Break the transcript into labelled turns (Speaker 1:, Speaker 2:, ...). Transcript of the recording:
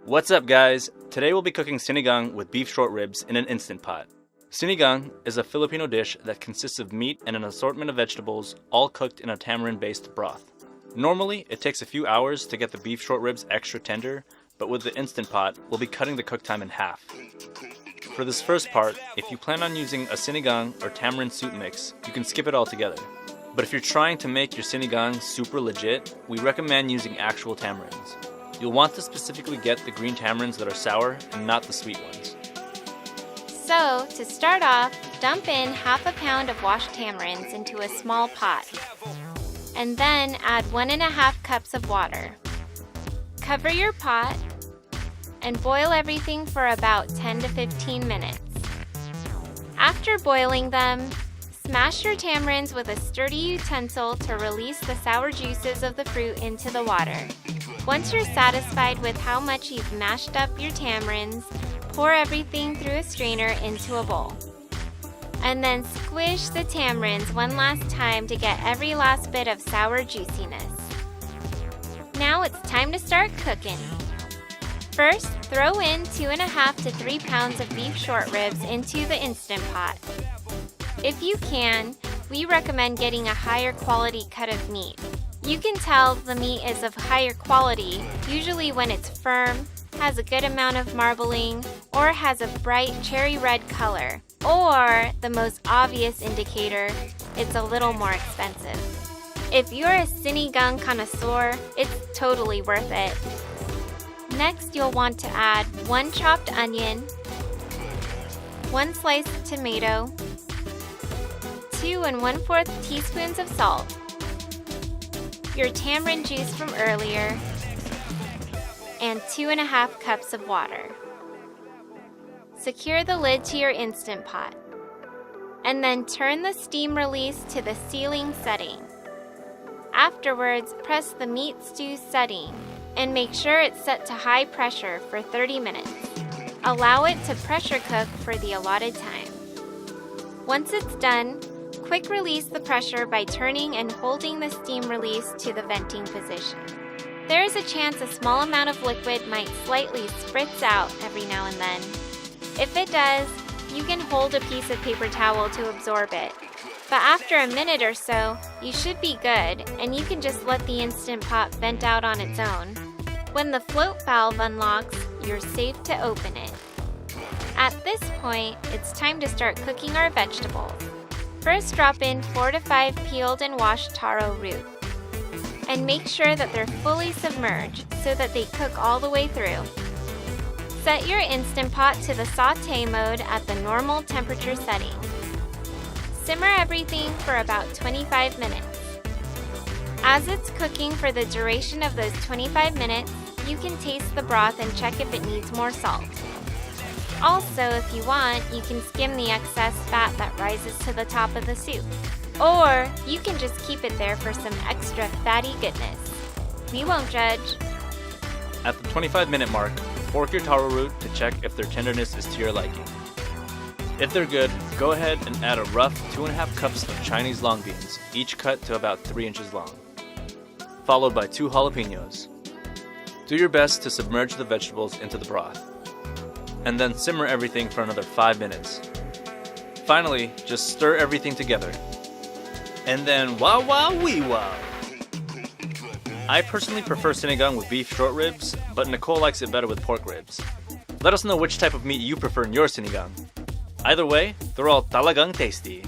Speaker 1: What's up, guys? Today we'll be cooking sinigang with beef short ribs in an Instant Pot. Sinigang is a Filipino dish that consists of meat and an assortment of vegetables, all cooked in a tamarind-based broth. Normally, it takes a few hours to get the beef short ribs extra tender, but with the Instant Pot, we'll be cutting the cook time in half. For this first part, if you plan on using a sinigang or tamarind soup mix, you can skip it altogether. But if you're trying to make your sinigang super legit, we recommend using actual tamarinds. You'll want to specifically get the green tamarinds that are sour and not the sweet ones.
Speaker 2: So, to start off, dump in half a pound of washed tamarinds into a small pot. And then add 1.5 cups of water. Cover your pot and boil everything for about 10 to 15 minutes. After boiling them, smash your tamarinds with a sturdy utensil to release the sour juices of the fruit into the water. Once you're satisfied with how much you've mashed up your tamarinds, pour everything through a strainer into a bowl. And then squish the tamarinds one last time to get every last bit of sour juiciness. Now it's time to start cooking. First, throw in 2.5 to 3 pounds of beef short ribs into the Instant Pot. If you can, we recommend getting a higher quality cut of meat. You can tell the meat is of higher quality, usually when it's firm, has a good amount of marbling, or has a bright cherry red color. Or, the most obvious indicator, it's a little more expensive. If you're a sinigang connoisseur, it's totally worth it. Next, you'll want to add 1 chopped onion, 1 sliced tomato, 2 1/4 teaspoons of salt, your tamarind juice from earlier, and 2.5 cups of water. Secure the lid to your Instant Pot, and then turn the steam release to the sealing setting. Afterwards, press the meat stew setting, and make sure it's set to high pressure for 30 minutes. Allow it to pressure cook for the allotted time. Once it's done, quick release the pressure by turning and holding the steam release to the venting position. There is a chance a small amount of liquid might slightly spritz out every now and then. If it does, you can hold a piece of paper towel to absorb it. But after a minute or so, you should be good, and you can just let the Instant Pot vent out on its own. When the float valve unlocks, you're safe to open it. At this point, it's time to start cooking our vegetables. First, drop in 4 to 5 peeled and washed taro root. And make sure that they're fully submerged so that they cook all the way through. Set your Instant Pot to the sauté mode at the normal temperature setting. Simmer everything for about 25 minutes. As it's cooking for the duration of those 25 minutes, you can taste the broth and check if it needs more salt. Also, if you want, you can skim the excess fat that rises to the top of the soup. Or you can just keep it there for some extra fatty goodness. We won't judge.
Speaker 1: At the 25-minute mark, fork your taro root to check if their tenderness is to your liking. If they're good, go ahead and add a rough 2.5 cups of Chinese long beans, each cut to about 3 inches long, followed by 2 jalapenos. Do your best to submerge the vegetables into the broth, and then simmer everything for another 5 minutes. Finally, just stir everything together. And then wow. I personally prefer sinigang with beef short ribs, but Nicole likes it better with pork ribs. Let us know which type of meat you prefer in your sinigang. Either way, they're all talagang tasty.